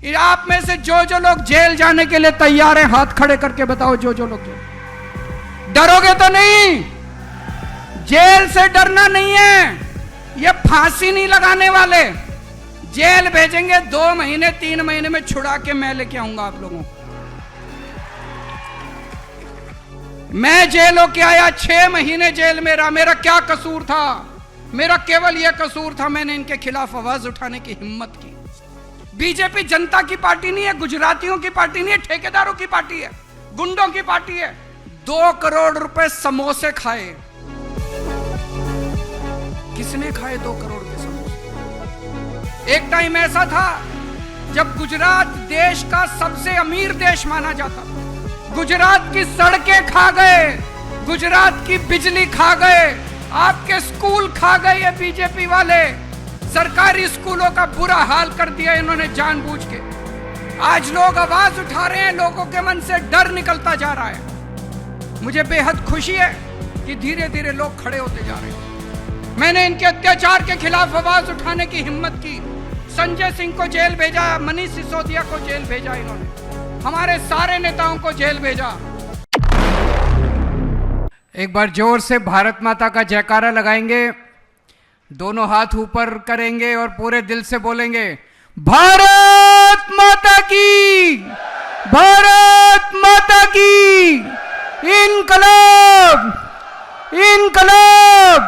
आप में से जो जो लोग जेल जाने के लिए तैयार हैं, हाथ खड़े करके बताओ। जो जो लोग डरोगे तो नहीं? जेल से डरना नहीं है, ये फांसी नहीं लगाने वाले। जेल भेजेंगे 2 महीने 3 महीने में छुड़ा के मैं लेके आऊंगा आप लोगों को। मैं जेल होके आया, 6 महीने जेल में रहा। मेरा क्या कसूर था? मेरा केवल यह कसूर था, मैंने इनके खिलाफ आवाज उठाने की हिम्मत की। बीजेपी जनता की पार्टी नहीं है, गुजरातियों की पार्टी नहीं है, ठेकेदारों की पार्टी है, गुंडों की पार्टी है। 2 करोड़ रुपए समोसे खाए। किसने खाए 2 करोड़ के समोसे? एक टाइम ऐसा था जब गुजरात देश का सबसे अमीर देश माना जाता था। गुजरात की सड़कें खा गए, गुजरात की बिजली खा गए, आपके स्कूल खा गए ये बीजेपी वाले। सरकारी स्कूलों का बुरा हाल कर दिया इन्होंने जानबूझ के। आज लोग आवाज उठा रहे हैं, लोगों के मन से डर निकलता जा रहा है। मुझे बेहद खुशी है कि धीरे धीरे लोग खड़े होते जा रहे हैं। मैंने इनके अत्याचार के खिलाफ आवाज उठाने की हिम्मत की। संजय सिंह को जेल भेजा, मनीष सिसोदिया को जेल भेजा, इन्होंने हमारे सारे नेताओं को जेल भेजा। एक बार जोर से भारत माता का जयकारा लगाएंगे, दोनों हाथ ऊपर करेंगे और पूरे दिल से बोलेंगे, भारत माता की, भारत माता की, इनकलाब, इनकलाब,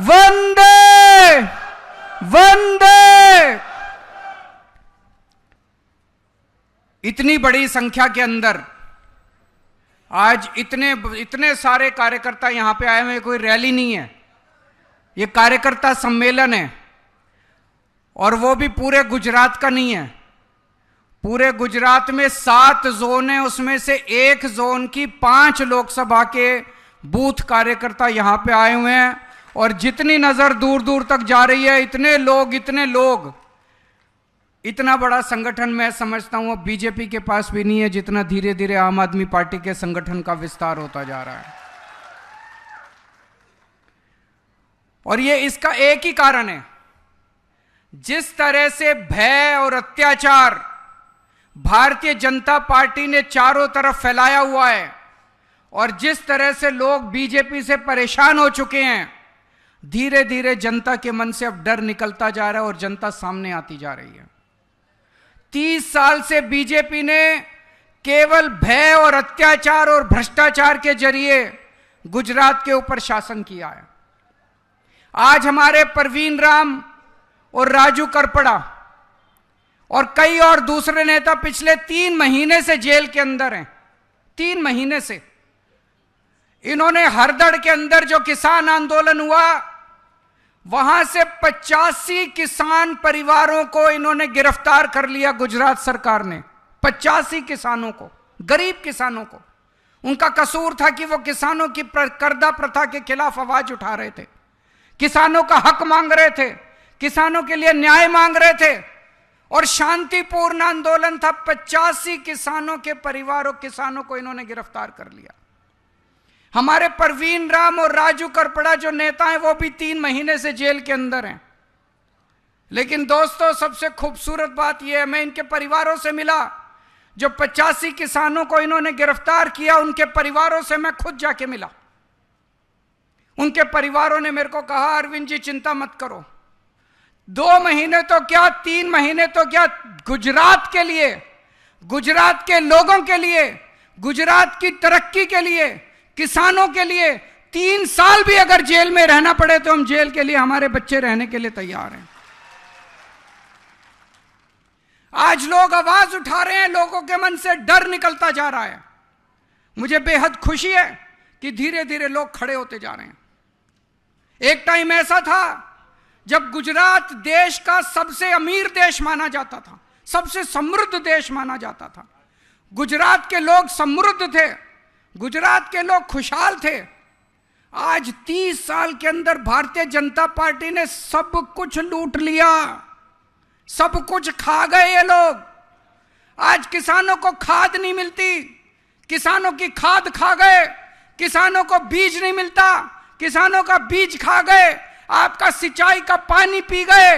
वंदे वंदे। इतनी बड़ी संख्या के अंदर आज इतने सारे कार्यकर्ता यहां पे आए हुए, कोई रैली नहीं है, ये कार्यकर्ता सम्मेलन है। और वो भी पूरे गुजरात का नहीं है। पूरे गुजरात में 7 जोन है, उसमें से एक जोन की 5 लोकसभा के बूथ कार्यकर्ता यहां पे आए हुए हैं। और जितनी नजर दूर दूर तक जा रही है, इतने लोग, इतना बड़ा संगठन मैं समझता हूं अब बीजेपी के पास भी नहीं है, जितना धीरे धीरे आम आदमी पार्टी के संगठन का विस्तार होता जा रहा है। और ये इसका एक ही कारण है, जिस तरह से भय और अत्याचार भारतीय जनता पार्टी ने चारों तरफ फैलाया हुआ है, और जिस तरह से लोग बीजेपी से परेशान हो चुके हैं, धीरे धीरे जनता के मन से अब डर निकलता जा रहा है और जनता सामने आती जा रही है। 30 साल से बीजेपी ने केवल भय और अत्याचार और भ्रष्टाचार के जरिए गुजरात के ऊपर शासन किया है। आज हमारे परवीन राम और राजू करपड़ा और कई और दूसरे नेता पिछले 3 महीने से जेल के अंदर हैं। 3 महीने से इन्होंने हरदड़ के अंदर जो किसान आंदोलन हुआ, वहां से 85 किसान परिवारों को इन्होंने गिरफ्तार कर लिया गुजरात सरकार ने। 85 किसानों को, गरीब किसानों को। उनका कसूर था कि वो किसानों की कर्जा प्रथा के खिलाफ आवाज उठा रहे थे, किसानों का हक मांग रहे थे, किसानों के लिए न्याय मांग रहे थे, और शांतिपूर्ण आंदोलन था। 85 किसानों के परिवारों, किसानों को इन्होंने गिरफ्तार कर लिया। हमारे परवीन राम और राजू करपड़ा जो नेता हैं, वो भी 3 महीने से जेल के अंदर हैं। लेकिन दोस्तों, सबसे खूबसूरत बात यह है, मैं इनके परिवारों से मिला। जो 85 किसानों को इन्होंने गिरफ्तार किया, उनके परिवारों से मैं खुद जाके मिला। उनके परिवारों ने मेरे को कहा, अरविंद जी चिंता मत करो, 2 महीने तो क्या, 3 महीने तो क्या, गुजरात के लिए, गुजरात के लोगों के लिए, गुजरात की तरक्की के लिए, किसानों के लिए 3 साल भी अगर जेल में रहना पड़े तो हम जेल के लिए, हमारे बच्चे रहने के लिए तैयार हैं। आज लोग आवाज उठा रहे हैं, लोगों के मन से डर निकलता जा रहा है। मुझे बेहद खुशी है कि धीरे धीरे लोग खड़े होते जा रहे हैं। एक टाइम ऐसा था जब गुजरात देश का सबसे अमीर देश माना जाता था, सबसे समृद्ध देश माना जाता था। गुजरात के लोग समृद्ध थे, गुजरात के लोग खुशहाल थे। आज 30 साल के अंदर भारतीय जनता पार्टी ने सब कुछ लूट लिया, सब कुछ खा गए ये लोग। आज किसानों को खाद नहीं मिलती, किसानों की खाद खा गए, किसानों को बीज नहीं मिलता, किसानों का बीज खा गए, आपका सिंचाई का पानी पी गए,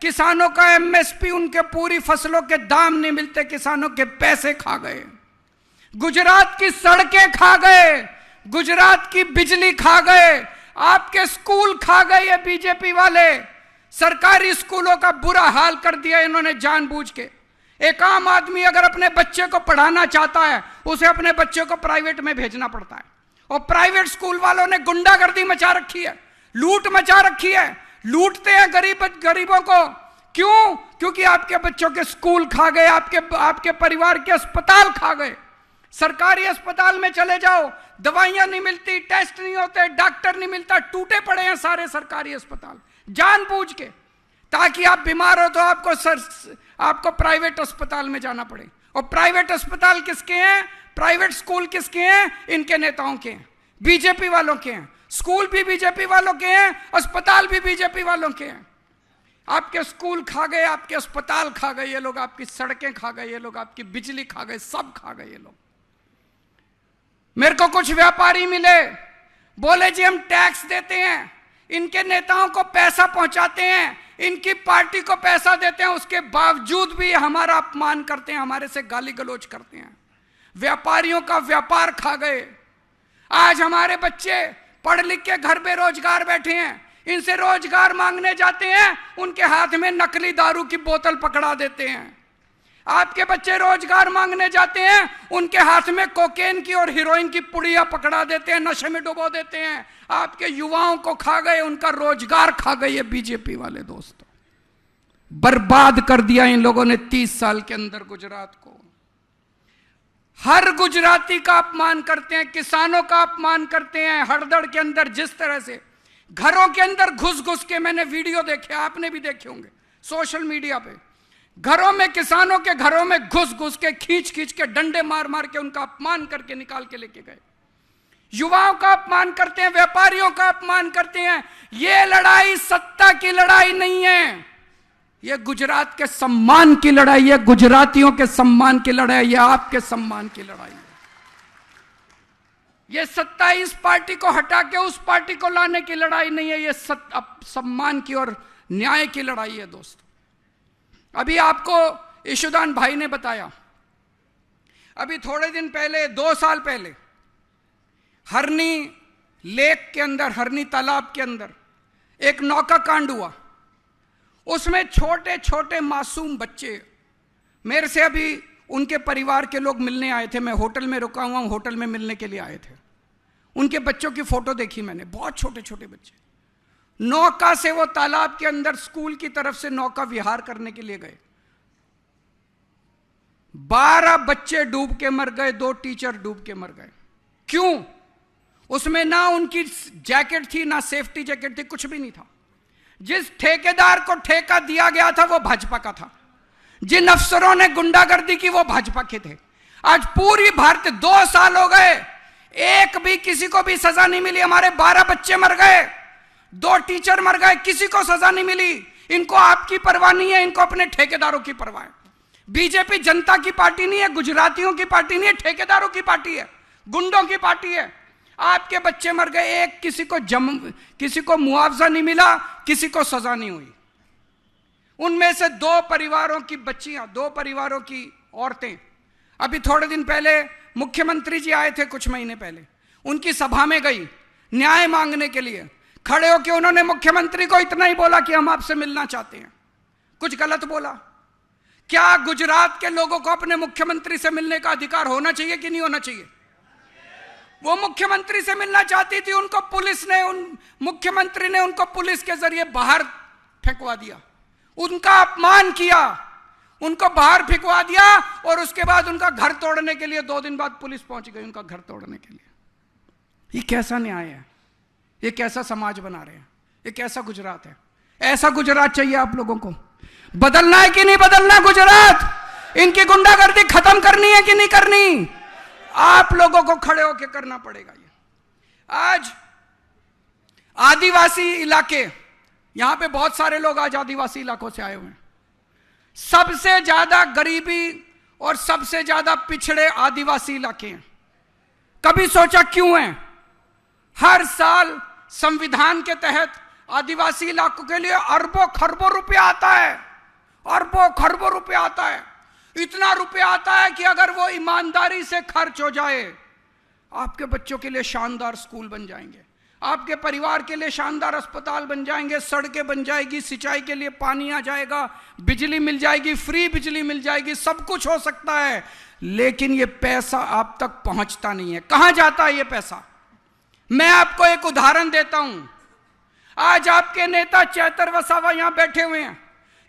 किसानों का एमएसपी, उनके पूरी फसलों के दाम नहीं मिलते, किसानों के पैसे खा गए, गुजरात की सड़कें खा गए, गुजरात की बिजली खा गए, आपके स्कूल खा गए ये बीजेपी वाले। सरकारी स्कूलों का बुरा हाल कर दिया इन्होंने जानबूझ के। एक आम आदमी अगर अपने बच्चे को पढ़ाना चाहता है, उसे अपने बच्चे को प्राइवेट में भेजना पड़ता है, और प्राइवेट स्कूल वालों ने गुंडागर्दी मचा रखी है, लूट मचा रखी है, लूटते हैं गरीबों को। क्यों? क्योंकि आपके बच्चों के स्कूल खा गए, आपके परिवार के अस्पताल खा गए। सरकारी अस्पताल में चले जाओ, दवाइयां नहीं मिलती, टेस्ट नहीं होते, डॉक्टर नहीं मिलता, टूटे पड़े हैं सारे सरकारी अस्पताल जानबूझ के, ताकि आप बीमार हो तो आपको प्राइवेट अस्पताल में जाना पड़े। और प्राइवेट अस्पताल किसके हैं? प्राइवेट स्कूल किसके हैं? इनके नेताओं के हैं, बीजेपी वालों के हैं। स्कूल भी बीजेपी वालों के हैं, अस्पताल भी बीजेपी वालों के हैं। आपके स्कूल खा गए, आपके अस्पताल खा गए ये लोग, आपकी सड़कें खा गए ये लोग, आपकी बिजली खा गए, सब खा गए ये लोग। मेरे को कुछ व्यापारी मिले, बोले जी हम टैक्स देते हैं, इनके नेताओं को पैसा पहुंचाते हैं, इनकी पार्टी को पैसा देते हैं, उसके बावजूद भी हमारा अपमान करते हैं, हमारे से गाली गलौज करते हैं। व्यापारियों का व्यापार खा गए। आज हमारे बच्चे पढ़ लिख के घर बेरोजगार बैठे हैं, इनसे रोजगार मांगने जाते हैं, उनके हाथ में नकली दारू की बोतल पकड़ा देते हैं। आपके बच्चे रोजगार मांगने जाते हैं, उनके हाथ में कोकेन की और हीरोइन की पुड़िया पकड़ा देते हैं, नशे में डुबो देते हैं। आपके युवाओं को खा गए, उनका रोजगार खा गए ये बीजेपी वाले दोस्तों। बर्बाद कर दिया इन लोगों ने 30 साल के अंदर गुजरात को। हर गुजराती का अपमान करते हैं, किसानों का अपमान करते हैं। हड़दड़ के अंदर जिस तरह से घरों के अंदर घुस घुस के, मैंने वीडियो देखे, आपने भी देखे होंगे सोशल मीडिया पे, घरों में, किसानों के घरों में घुस घुस के, खींच खींच के, डंडे मार मार के उनका अपमान करके निकाल के लेके गए। युवाओं का अपमान करते हैं, व्यापारियों का अपमान करते हैं। ये लड़ाई सत्ता की लड़ाई नहीं है, ये गुजरात के सम्मान की लड़ाई है, गुजरातियों के सम्मान की लड़ाई, ये आपके सम्मान की लड़ाई है। ये सत्ता इस पार्टी को हटा के उस पार्टी को लाने की लड़ाई नहीं है, ये सम्मान की और न्याय की लड़ाई है दोस्तों। अभी आपको ईशुदान भाई ने बताया, अभी थोड़े दिन पहले, 2 साल पहले, हरनी लेक के अंदर, हरनी तालाब के अंदर एक नौका कांड हुआ। उसमें छोटे छोटे मासूम बच्चे, मेरे से अभी उनके परिवार के लोग मिलने आए थे, मैं होटल में रुका हुआ हूं, होटल में मिलने के लिए आए थे। उनके बच्चों की फोटो देखी मैंने, बहुत छोटे छोटे बच्चे, नौका से वो तालाब के अंदर स्कूल की तरफ से नौका विहार करने के लिए गए। 12 बच्चे डूब के मर गए, 2 टीचर डूब के मर गए। क्यों? उसमें ना उनकी जैकेट थी, ना सेफ्टी जैकेट थी, कुछ भी नहीं था। जिस ठेकेदार को ठेका दिया गया था वो भाजपा का था, जिन अफसरों ने गुंडागर्दी की वो भाजपा के थे। आज पूरी भारत 2 साल हो गए, एक भी किसी को भी सजा नहीं मिली। हमारे 12 बच्चे मर गए, 2 टीचर मर गए, किसी को सजा नहीं मिली। इनको आपकी परवाह नहीं है, इनको अपने ठेकेदारों की परवाह है। बीजेपी जनता की पार्टी नहीं है, गुजरातियों की पार्टी नहीं है, ठेकेदारों की पार्टी है, गुंडों की पार्टी है। आपके बच्चे मर गए, एक किसी को मुआवजा नहीं मिला, किसी को सजा नहीं हुई। उनमें से 2 परिवारों की बच्चियां, 2 परिवारों की औरतें, अभी थोड़े दिन पहले मुख्यमंत्री जी आए थे, कुछ महीने पहले, उनकी सभा में गई न्याय मांगने के लिए। खड़े होकर उन्होंने मुख्यमंत्री को इतना ही बोला कि हम आपसे मिलना चाहते हैं। कुछ गलत बोला? क्या गुजरात के लोगों को अपने मुख्यमंत्री से मिलने का अधिकार होना चाहिए कि नहीं होना चाहिए? वो मुख्यमंत्री से मिलना चाहती थी, उनको पुलिस ने, मुख्यमंत्री ने उनको पुलिस के जरिए बाहर फेंकवा दिया, उनका अपमान किया, उनको बाहर फेंकवा दिया। और उसके बाद उनका घर तोड़ने के लिए 2 दिन बाद पुलिस पहुंच गई उनका घर तोड़ने के लिए। ये कैसा न्याय है? ये कैसा समाज बना रहे हैं? ये कैसा गुजरात है? ऐसा गुजरात चाहिए आप लोगों को? बदलना है कि नहीं बदलना गुजरात? इनकी गुंडागर्दी खत्म करनी है कि नहीं करनी? आप लोगों को खड़े होकर करना पड़ेगा। ये आज आदिवासी इलाके, यहां पे बहुत सारे लोग आज आदिवासी इलाकों से आए हुए हैं। सबसे ज्यादा गरीबी और सबसे ज्यादा पिछड़े आदिवासी इलाके हैं। कभी सोचा क्यों है? हर साल संविधान के तहत आदिवासी इलाकों के लिए अरबों खरबों रुपया आता है, अरबों खरबों रुपया आता है। इतना रुपया आता है कि अगर वो ईमानदारी से खर्च हो जाए, आपके बच्चों के लिए शानदार स्कूल बन जाएंगे, आपके परिवार के लिए शानदार अस्पताल बन जाएंगे, सड़कें बन जाएगी, सिंचाई के लिए पानी आ जाएगा, बिजली मिल जाएगी, फ्री बिजली मिल जाएगी, सब कुछ हो सकता है। लेकिन ये पैसा आप तक पहुंचता नहीं है। कहां जाता है ये पैसा? मैं आपको एक उदाहरण देता हूं। आज आपके नेता चैतर वसावा यहां बैठे हुए हैं,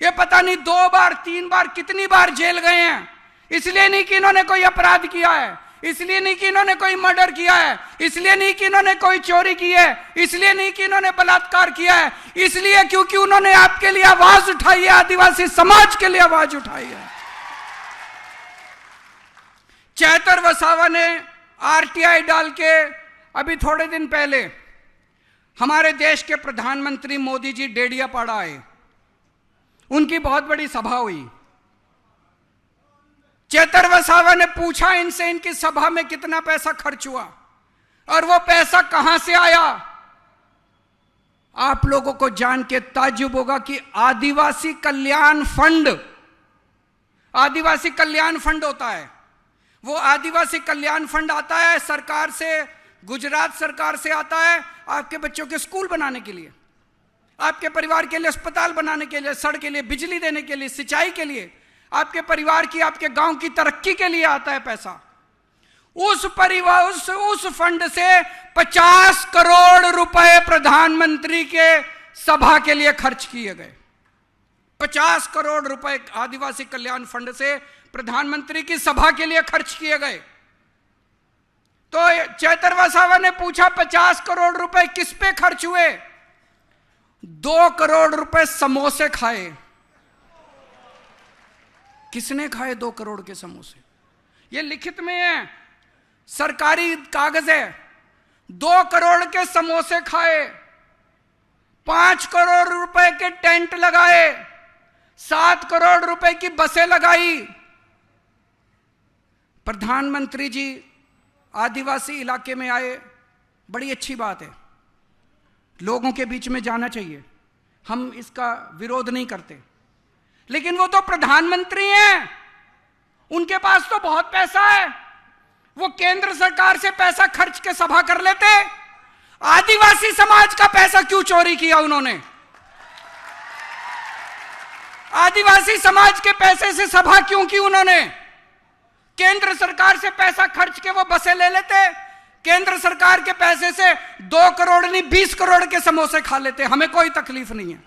ये पता नहीं 2 बार 3 बार कितनी बार जेल गए हैं। इसलिए नहीं कि इन्होंने कोई अपराध किया है, इसलिए नहीं कि इन्होंने कोई मर्डर किया है, इसलिए नहीं कि इन्होंने कोई चोरी की है, इसलिए नहीं कि इन्होंने बलात्कार किया है, इसलिए क्योंकि उन्होंने आपके लिए आवाज उठाई है, आदिवासी समाज के लिए आवाज उठाई है। चैतर वसावा ने आरटीआई डाल के अभी थोड़े दिन पहले हमारे देश के प्रधानमंत्री मोदी जी डेडियापाड़ा आए, उनकी बहुत बड़ी सभा हुई। चैतर वसावा ने पूछा इनसे, इनकी सभा में कितना पैसा खर्च हुआ और वो पैसा कहां से आया। आप लोगों को जान के ताज्जुब होगा कि आदिवासी कल्याण फंड, आदिवासी कल्याण फंड होता है, वो आदिवासी कल्याण फंड आता है सरकार से, गुजरात सरकार से आता है आपके बच्चों के स्कूल बनाने के लिए, आपके परिवार के लिए अस्पताल बनाने के लिए, सड़क के लिए, बिजली देने के लिए, सिंचाई के लिए, आपके परिवार की, आपके गांव की तरक्की के लिए आता है पैसा। उस परिवार उस फंड से 50 करोड़ रुपए प्रधानमंत्री के सभा के लिए खर्च किए गए। 50 करोड़ रुपए आदिवासी कल्याण फंड से प्रधानमंत्री की सभा के लिए खर्च किए गए। तो चैतर वसावा ने पूछा 50 करोड़ रुपए किस पे खर्च हुए? 2 करोड़ रुपए समोसे खाए। किसने खाए 2 करोड़ के समोसे? ये लिखित में है, सरकारी कागज है। 2 करोड़ के समोसे खाए, 5 करोड़ रुपए के टेंट लगाए, 7 करोड़ रुपए की बसें लगाई। प्रधानमंत्री जी आदिवासी इलाके में आए, बड़ी अच्छी बात है, लोगों के बीच में जाना चाहिए, हम इसका विरोध नहीं करते। लेकिन वो तो प्रधानमंत्री हैं, उनके पास तो बहुत पैसा है, वो केंद्र सरकार से पैसा खर्च के सभा कर लेते। आदिवासी समाज का पैसा क्यों चोरी किया उन्होंने? आदिवासी समाज के पैसे से सभा क्यों की उन्होंने? केंद्र सरकार से पैसा खर्च के वो बसें ले लेते, केंद्र सरकार के पैसे से 2 करोड़ नहीं 20 करोड़ के समोसे खा लेते। हमें कोई तकलीफ नहीं है,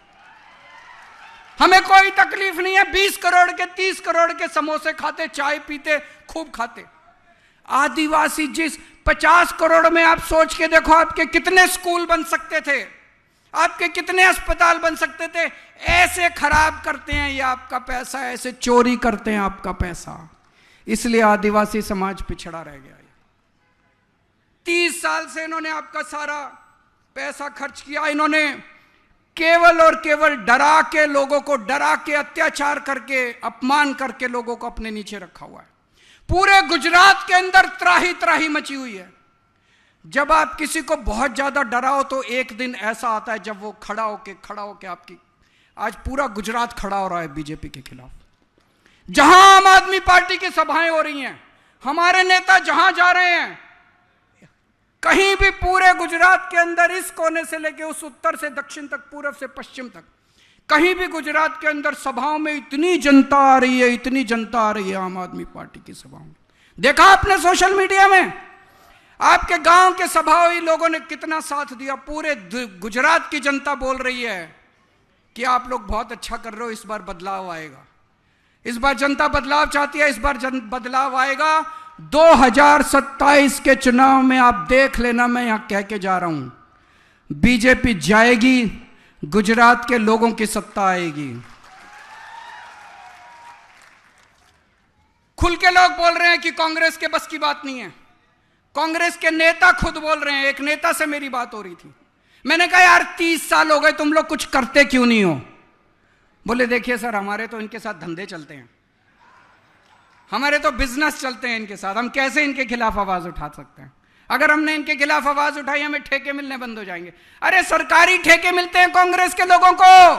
हमें कोई तकलीफ नहीं है। 20 करोड़ के 30 करोड़ के समोसे खाते, चाय पीते, खूब खाते। आदिवासी जिस 50 करोड़ में आप सोच के देखो आपके कितने स्कूल बन सकते थे, आपके कितने अस्पताल बन सकते थे। ऐसे खराब करते हैं ये आपका पैसा, ऐसे चोरी करते हैं आपका पैसा। इसलिए आदिवासी समाज पिछड़ा रह गया। 30 साल से इन्होंने आपका सारा पैसा खर्च किया। इन्होंने केवल और केवल डरा के, लोगों को डरा के, अत्याचार करके, अपमान करके लोगों को अपने नीचे रखा हुआ है। पूरे गुजरात के अंदर त्राही त्राही मची हुई है। जब आप किसी को बहुत ज्यादा डराओ तो एक दिन ऐसा आता है जब वो खड़ा होके आपकी, आज पूरा गुजरात खड़ा हो रहा है बीजेपी के खिलाफ। जहां आम आदमी पार्टी की सभाएं हो रही हैं, हमारे नेता जहां जा रहे हैं, कहीं भी पूरे गुजरात के अंदर इस कोने से लेके उस उत्तर से दक्षिण तक, पूर्व से पश्चिम तक, कहीं भी गुजरात के अंदर सभाओं में इतनी जनता आ रही है, इतनी जनता आ रही है आम आदमी पार्टी की सभाओं में। देखा आपने सोशल मीडिया में, आपके गांव के सभा हुई, लोगों ने कितना साथ दिया। पूरे गुजरात की जनता बोल रही है कि आप लोग बहुत अच्छा कर रहे हो, इस बार बदलाव आएगा, इस बार जनता बदलाव चाहती है, इस बार बदलाव आएगा। 2027 के चुनाव में आप देख लेना, मैं यहां कह के जा रहा हूं, बीजेपी जाएगी, गुजरात के लोगों की सत्ता आएगी। खुल के लोग बोल रहे हैं कि कांग्रेस के बस की बात नहीं है। कांग्रेस के नेता खुद बोल रहे हैं। एक नेता से मेरी बात हो रही थी, मैंने कहा यार 30 साल हो गए, तुम लोग कुछ करते क्यों नहीं हो? बोले देखिए सर, हमारे तो इनके साथ धंधे चलते हैं, हमारे तो बिजनेस चलते हैं इनके साथ, हम कैसे इनके खिलाफ आवाज उठा सकते हैं? अगर हमने इनके खिलाफ आवाज उठाई हमें ठेके मिलने बंद हो जाएंगे। अरे सरकारी ठेके मिलते हैं कांग्रेस के लोगों को।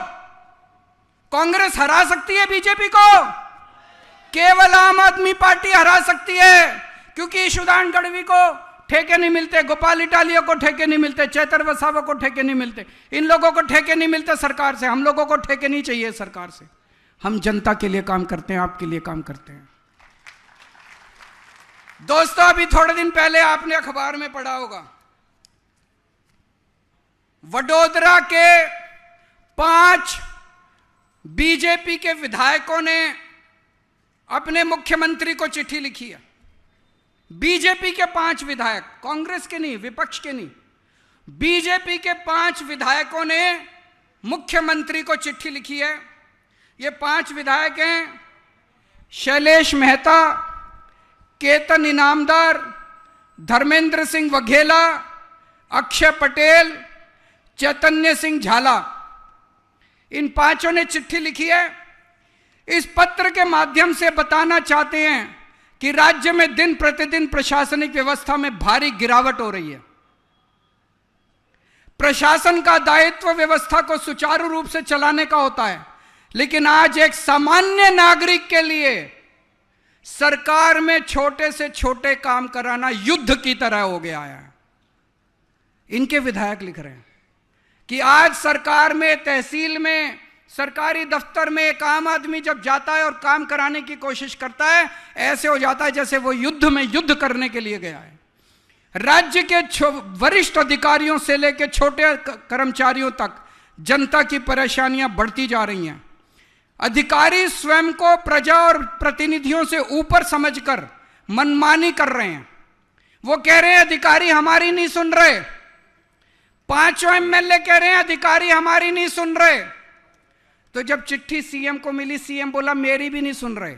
कांग्रेस हरा सकती है बीजेपी को, केवल आम आदमी पार्टी हरा सकती है, क्योंकि ईशुदान गढ़वी को ठेके नहीं मिलते, गोपाल इटालिया को ठेके नहीं मिलते, चेतर वसावा को ठेके नहीं मिलते, इन लोगों को ठेके नहीं मिलते सरकार से। हम लोगों को ठेके नहीं चाहिए सरकार से। हम जनता के लिए काम करते हैं, आपके लिए काम करते हैं। दोस्तों, अभी थोड़े दिन पहले आपने अखबार में पढ़ा होगा, वडोदरा के 5 बीजेपी के विधायकों ने अपने मुख्यमंत्री को चिट्ठी लिखी है। बीजेपी के 5 विधायक, कांग्रेस के नहीं, विपक्ष के नहीं, बीजेपी के 5 विधायकों ने मुख्यमंत्री को चिट्ठी लिखी है। ये 5 विधायक हैं शैलेश मेहता, केतन इनामदार, धर्मेंद्र सिंह वघेला, अक्षय पटेल, चैतन्य सिंह झाला। इन 5 ने चिट्ठी लिखी है। इस पत्र के माध्यम से बताना चाहते हैं कि राज्य में दिन प्रतिदिन प्रशासनिक व्यवस्था में भारी गिरावट हो रही है। प्रशासन का दायित्व व्यवस्था को सुचारू रूप से चलाने का होता है, लेकिन आज एक सामान्य नागरिक के लिए सरकार में छोटे से छोटे काम कराना युद्ध की तरह हो गया है। इनके विधायक लिख रहे हैं कि आज सरकार में, तहसील में, सरकारी दफ्तर में एक आम आदमी जब जाता है और काम कराने की कोशिश करता है, ऐसे हो जाता है जैसे वो युद्ध में युद्ध करने के लिए गया है। राज्य के वरिष्ठ अधिकारियों से लेकर छोटे कर्मचारियों तक जनता की परेशानियां बढ़ती जा रही हैं। अधिकारी स्वयं को प्रजा और प्रतिनिधियों से ऊपर समझकर मनमानी कर रहे हैं। वो कह रहे हैं अधिकारी हमारी नहीं सुन रहे। 5 एमएलए कह रहे हैं अधिकारी हमारी नहीं सुन रहे। तो जब चिट्ठी सीएम को मिली, सीएम बोला मेरी भी नहीं सुन रहे,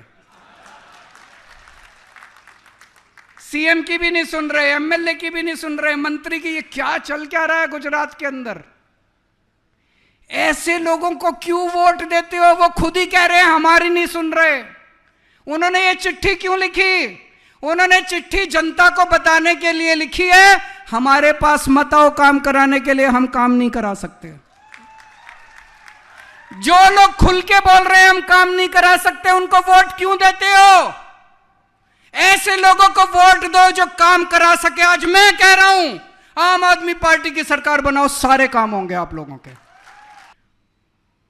सीएम की भी नहीं सुन रहे, एमएलए की भी नहीं सुन रहे, मंत्री की। ये क्या चल क्या रहा है गुजरात के अंदर? ऐसे लोगों को क्यों वोट देते हो? वो खुद ही कह रहे हैं हमारी नहीं सुन रहे। उन्होंने ये चिट्ठी क्यों लिखी? उन्होंने चिट्ठी जनता को बताने के लिए लिखी है, हमारे पास मत आओ काम कराने के लिए, हम काम नहीं करा सकते। जो लोग खुल के बोल रहे हैं हम काम नहीं करा सकते, उनको वोट क्यों देते हो? ऐसे लोगों को वोट दो जो काम करा सके। आज मैं कह रहा हूं, आम आदमी पार्टी की सरकार बनाओ, सारे काम होंगे आप लोगों के।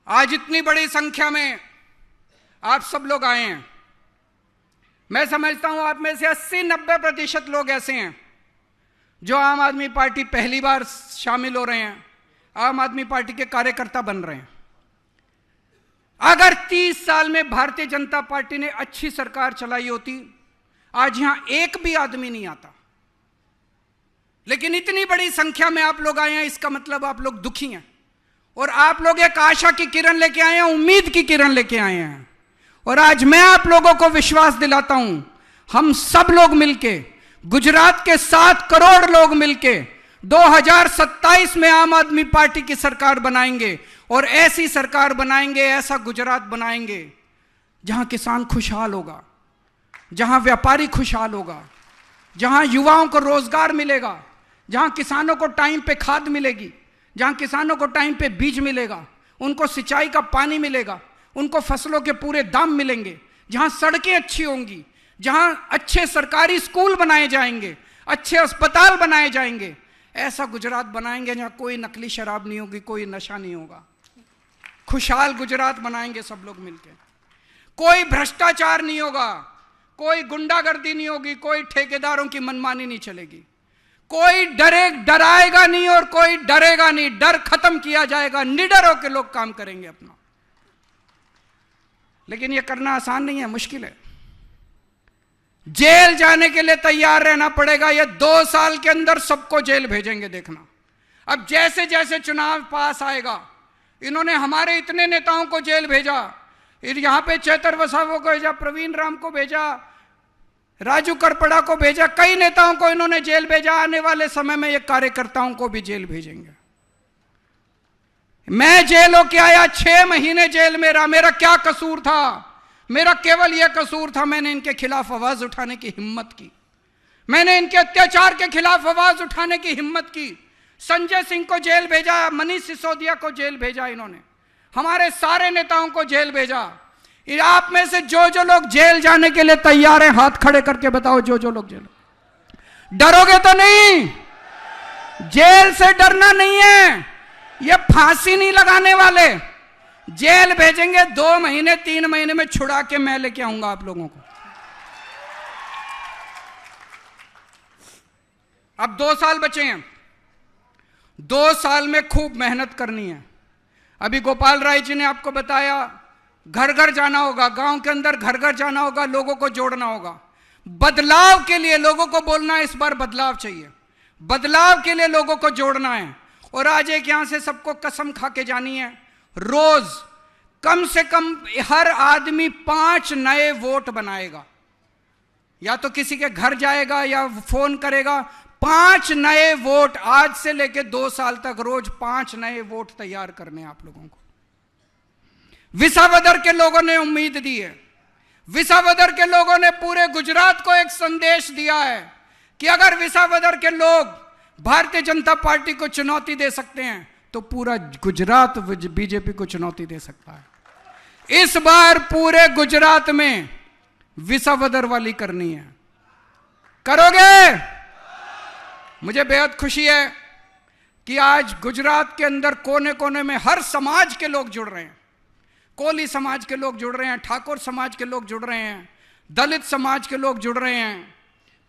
आज इतनी बड़ी संख्या में आप सब लोग आए हैं। मैं समझता हूं आप में से 80-90% लोग ऐसे हैं जो आम आदमी पार्टी पहली बार शामिल हो रहे हैं, आम आदमी पार्टी के कार्यकर्ता बन रहे हैं। अगर 30 साल में भारतीय जनता पार्टी ने अच्छी सरकार चलाई होती, आज यहां एक भी आदमी नहीं आता। लेकिन इतनी बड़ी संख्या में आप लोग आए हैं, इसका मतलब आप लोग दुखी हैं, और आप लोग एक आशा की किरण लेके आए हैं, उम्मीद की किरण लेके आए हैं। और आज मैं आप लोगों को विश्वास दिलाता हूं, हम सब लोग मिलके, गुजरात के 7 करोड़ लोग मिलके 2027 में आम आदमी पार्टी की सरकार बनाएंगे। और ऐसी सरकार बनाएंगे, ऐसा गुजरात बनाएंगे जहां किसान खुशहाल होगा, जहां व्यापारी खुशहाल होगा, जहां युवाओं को रोजगार मिलेगा, जहां किसानों को टाइम पे खाद मिलेगी, जहां किसानों को टाइम पे बीज मिलेगा, उनको सिंचाई का पानी मिलेगा, उनको फसलों के पूरे दाम मिलेंगे, जहां सड़कें अच्छी होंगी, जहां अच्छे सरकारी स्कूल बनाए जाएंगे, अच्छे अस्पताल बनाए जाएंगे। ऐसा गुजरात बनाएंगे जहां कोई नकली शराब नहीं होगी, कोई नशा नहीं होगा। खुशहाल गुजरात बनाएंगे सब लोग मिलकर। कोई भ्रष्टाचार नहीं होगा, कोई गुंडागर्दी नहीं होगी, कोई ठेकेदारों की मनमानी नहीं चलेगी, कोई डराएगा नहीं और कोई डरेगा नहीं। डर खत्म किया जाएगा, निडर होकर लोग काम करेंगे अपना। लेकिन यह करना आसान नहीं है, मुश्किल है। जेल जाने के लिए तैयार रहना पड़ेगा। ये 2 साल के अंदर सबको जेल भेजेंगे, देखना। अब जैसे जैसे चुनाव पास आएगा, इन्होंने हमारे इतने नेताओं को जेल भेजा, यहां पे चेतर वसावा को भेजा, प्रवीण राम को भेजा, राजू करपड़ा को भेजा, कई नेताओं को इन्होंने जेल भेजा। आने वाले समय में ये कार्यकर्ताओं को भी जेल भेजेंगे। मैं जेल होके आया, 6 महीने जेल में रहा। मेरा क्या कसूर था? मेरा केवल यह कसूर था, मैंने इनके खिलाफ आवाज उठाने की हिम्मत की। मैंने इनके अत्याचार के खिलाफ आवाज उठाने की हिम्मत की। संजय सिंह को जेल भेजा, मनीष सिसोदिया को जेल भेजा, इन्होंने हमारे सारे नेताओं को जेल भेजा। आप में से जो जो लोग जेल जाने के लिए तैयार हैं, हाथ खड़े करके बताओ, जो जो लोग जेल। डरोगे तो नहीं? जेल से डरना नहीं है, ये फांसी नहीं लगाने वाले। जेल भेजेंगे 2 महीने 3 महीने में छुड़ा के मैं लेके आऊंगा आप लोगों को। अब 2 साल बचे हैं, 2 साल में खूब मेहनत करनी है। अभी गोपाल राय जी ने आपको बताया, घर घर जाना होगा, गांव के अंदर घर घर जाना होगा, लोगों को जोड़ना होगा। बदलाव के लिए लोगों को बोलना है, इस बार बदलाव चाहिए। बदलाव के लिए लोगों को जोड़ना है। और आज एक यहां से सबको कसम खा के जानी है, रोज कम से कम हर आदमी 5 नए वोट बनाएगा। या तो किसी के घर जाएगा या फोन करेगा। 5 नए वोट आज से लेके 2 साल तक रोज 5 नए वोट तैयार करने आप लोगों को। विसावदर के लोगों ने उम्मीद दी है। विसावदर के लोगों ने पूरे गुजरात को एक संदेश दिया है कि अगर विसावदर के लोग भारतीय जनता पार्टी को चुनौती दे सकते हैं तो पूरा गुजरात बीजेपी को चुनौती दे सकता है। इस बार पूरे गुजरात में विसावदर वाली करनी है। करोगे? मुझे बेहद खुशी है कि आज गुजरात के अंदर कोने कोने में हर समाज के लोग जुड़ रहे हैं। कोली समाज के लोग जुड़ रहे हैं, ठाकुर समाज के लोग जुड़ रहे हैं, दलित समाज के लोग जुड़ रहे हैं,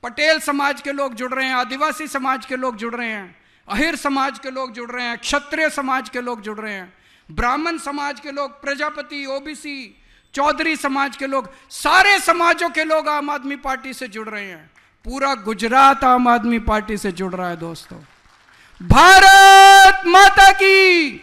पटेल समाज के लोग जुड़ रहे हैं, आदिवासी समाज के लोग जुड़ रहे हैं, अहिर समाज के लोग जुड़ रहे हैं, क्षत्रिय समाज के लोग जुड़ रहे हैं, ब्राह्मण समाज के लोग, प्रजापति, ओबीसी, चौधरी समाज के लोग, सारे समाजों के लोग आम आदमी पार्टी से जुड़ रहे हैं। पूरा गुजरात आम आदमी पार्टी से जुड़ रहा है दोस्तों। भारत माता की।